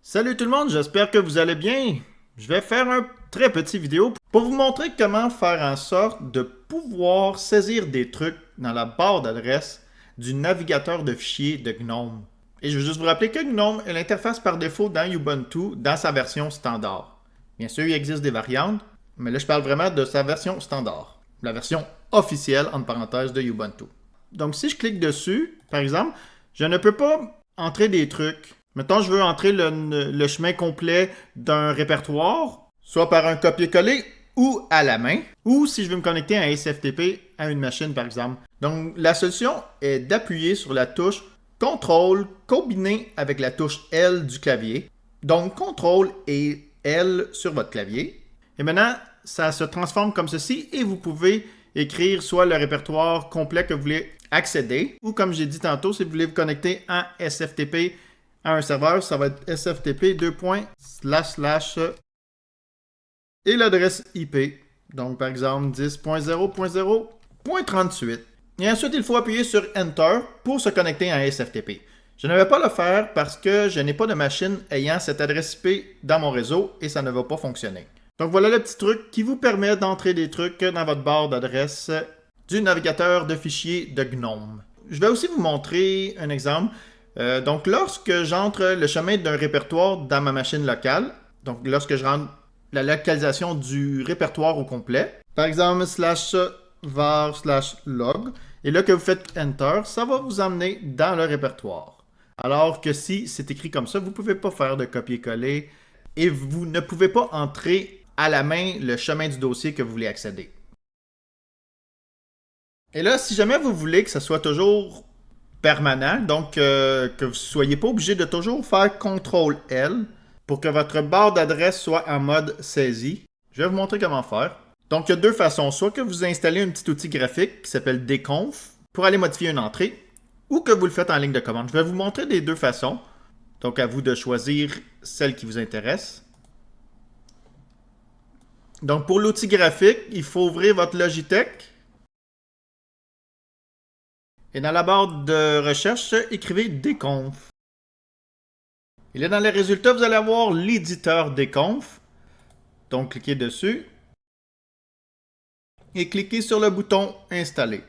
Salut tout le monde, j'espère que vous allez bien. Je vais faire un très petit vidéo pour vous montrer comment faire en sorte de pouvoir saisir des trucs dans la barre d'adresse du navigateur de fichiers de GNOME. Et je veux juste vous rappeler que GNOME est l'interface par défaut dans Ubuntu dans sa version standard. Bien sûr, il existe des variantes, mais là je parle vraiment de sa version standard. La version officielle, entre parenthèses, de Ubuntu. Donc si je clique dessus, par exemple, je ne peux pas entrer des trucs. Mettons, je veux entrer le chemin complet d'un répertoire, soit par un copier-coller ou à la main, ou si je veux me connecter à un SFTP à une machine, par exemple. Donc, la solution est d'appuyer sur la touche CTRL combinée avec la touche L du clavier. Donc, CTRL et L sur votre clavier. Et maintenant, ça se transforme comme ceci et vous pouvez écrire soit le répertoire complet que vous voulez accéder, ou comme j'ai dit tantôt, si vous voulez vous connecter à SFTP à un serveur, ça va être SFTP : et l'adresse IP. Donc, par exemple, 10.0.0.38. Et ensuite, il faut appuyer sur Enter pour se connecter à un SFTP. Je ne vais pas le faire parce que je n'ai pas de machine ayant cette adresse IP dans mon réseau et ça ne va pas fonctionner. Donc, voilà le petit truc qui vous permet d'entrer des trucs dans votre barre d'adresse du navigateur de fichiers de GNOME. Je vais aussi vous montrer un exemple. Donc, lorsque j'entre le chemin d'un répertoire dans ma machine locale, donc lorsque je rentre la localisation du répertoire au complet, par exemple, /var/log, et là que vous faites Enter, ça va vous emmener dans le répertoire. Alors que si c'est écrit comme ça, vous ne pouvez pas faire de copier-coller et vous ne pouvez pas entrer à la main le chemin du dossier que vous voulez accéder. Et là, si jamais vous voulez que ça soit toujours permanent, donc que vous ne soyez pas obligé de toujours faire CTRL-L pour que votre barre d'adresse soit en mode saisie. Je vais vous montrer comment faire. Donc, il y a deux façons. Soit que vous installez un petit outil graphique qui s'appelle Dconf pour aller modifier une entrée, ou que vous le faites en ligne de commande. Je vais vous montrer des deux façons. Donc, à vous de choisir celle qui vous intéresse. Donc, pour l'outil graphique, il faut ouvrir votre Logitech. Et dans la barre de recherche, écrivez Dconf. Et là, dans les résultats, vous allez avoir l'éditeur Dconf. Donc, cliquez dessus. Et cliquez sur le bouton Installer.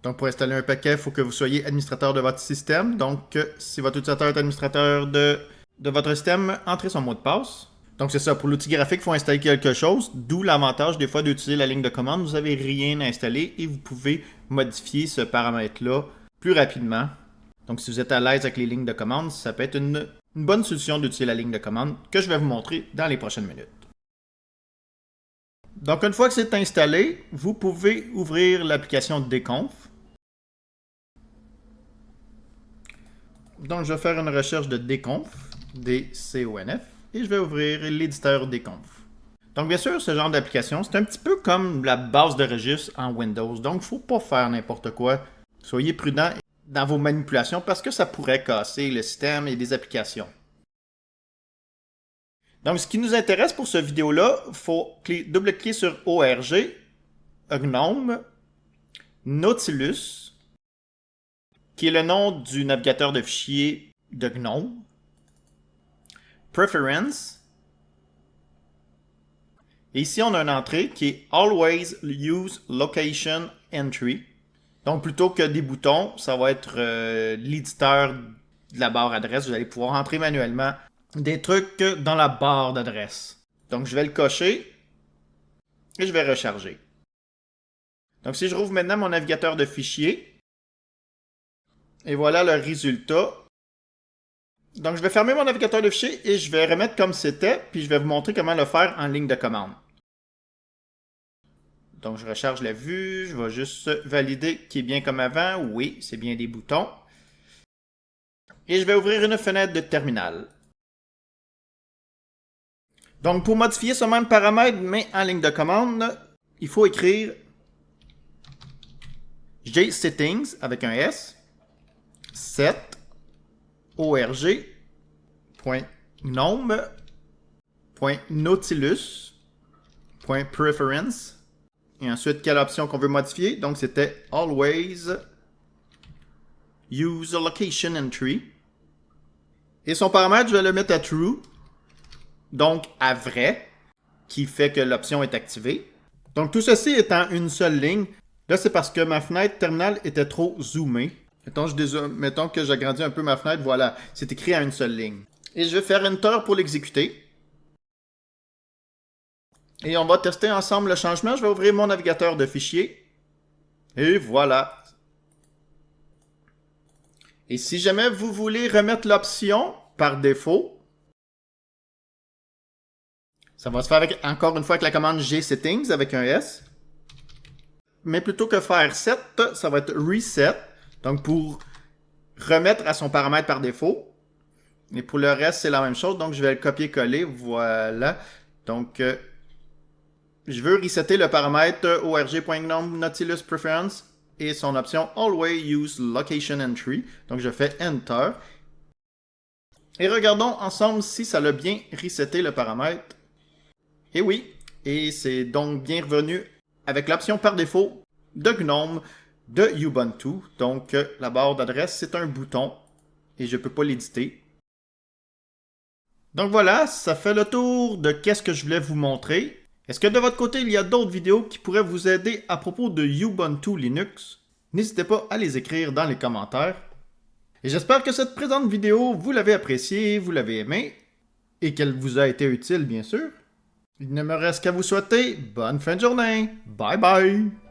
Donc, pour installer un paquet, il faut que vous soyez administrateur de votre système. Donc, si votre utilisateur est administrateur de votre système, entrez son mot de passe. Donc, c'est ça. Pour l'outil graphique, il faut installer quelque chose. D'où l'avantage, des fois, d'utiliser la ligne de commande. Vous n'avez rien à installer et vous pouvez modifier ce paramètre-là plus rapidement. Donc, si vous êtes à l'aise avec les lignes de commande, ça peut être une bonne solution d'utiliser la ligne de commande que je vais vous montrer dans les prochaines minutes. Donc, une fois que c'est installé, vous pouvez ouvrir l'application Dconf. Donc, je vais faire une recherche de Dconf, D-C-O-N-F, et je vais ouvrir l'éditeur Dconf. Donc, bien sûr, ce genre d'application, c'est un petit peu comme la base de registre en Windows. Donc, il ne faut pas faire n'importe quoi. Soyez prudent dans vos manipulations parce que ça pourrait casser le système et des applications. Donc, ce qui nous intéresse pour cette vidéo-là, il faut double-cliquer sur ORG, GNOME, Nautilus, qui est le nom du navigateur de fichiers de GNOME, Preference, et ici on a une entrée qui est Always Use Location Entry. Donc plutôt que des boutons, ça va être l'éditeur de la barre adresse. Vous allez pouvoir entrer manuellement des trucs dans la barre d'adresse. Donc je vais le cocher et je vais recharger. Donc si je rouvre maintenant mon navigateur de fichiers, et voilà le résultat. Donc je vais fermer mon navigateur de fichiers et je vais remettre comme c'était, puis je vais vous montrer comment le faire en ligne de commande. Donc je recharge la vue, je vais juste valider qu'il est bien comme avant. Oui, c'est bien des boutons. Et je vais ouvrir une fenêtre de terminal. Donc pour modifier ce même paramètre, mais en ligne de commande, il faut écrire jsettings avec un S, set, org.gnome.nautilus.preference. Et ensuite, quelle option qu'on veut modifier? Donc, c'était Always Use a Location Entry. Et son paramètre, je vais le mettre à true, donc à vrai, qui fait que l'option est activée. Donc tout ceci étant une seule ligne, là c'est parce que ma fenêtre terminale était trop zoomée. Mettons que j'agrandis un peu ma fenêtre, voilà, c'est écrit à une seule ligne. Et je vais faire Enter pour l'exécuter. Et on va tester ensemble le changement. Je vais ouvrir mon navigateur de fichiers. Et voilà. Et si jamais vous voulez remettre l'option par défaut, ça va se faire encore une fois avec la commande gsettings avec un S. Mais plutôt que faire set, ça va être reset. Donc pour remettre à son paramètre par défaut. Et pour le reste, c'est la même chose. Donc je vais le copier-coller. Voilà. Donc je veux resetter le paramètre org.gnome Nautilus Preference et son option Always Use Location Entry. Donc je fais Enter. Et regardons ensemble si ça l'a bien reseté le paramètre. Et oui, et c'est donc bien revenu avec l'option par défaut de GNOME de Ubuntu. Donc la barre d'adresse, c'est un bouton et je ne peux pas l'éditer. Donc voilà, ça fait le tour de qu'est-ce que je voulais vous montrer. Est-ce que de votre côté, il y a d'autres vidéos qui pourraient vous aider à propos de Ubuntu Linux? N'hésitez pas à les écrire dans les commentaires. Et j'espère que cette présente vidéo, vous l'avez appréciée, vous l'avez aimée, et qu'elle vous a été utile, bien sûr. Il ne me reste qu'à vous souhaiter bonne fin de journée. Bye bye!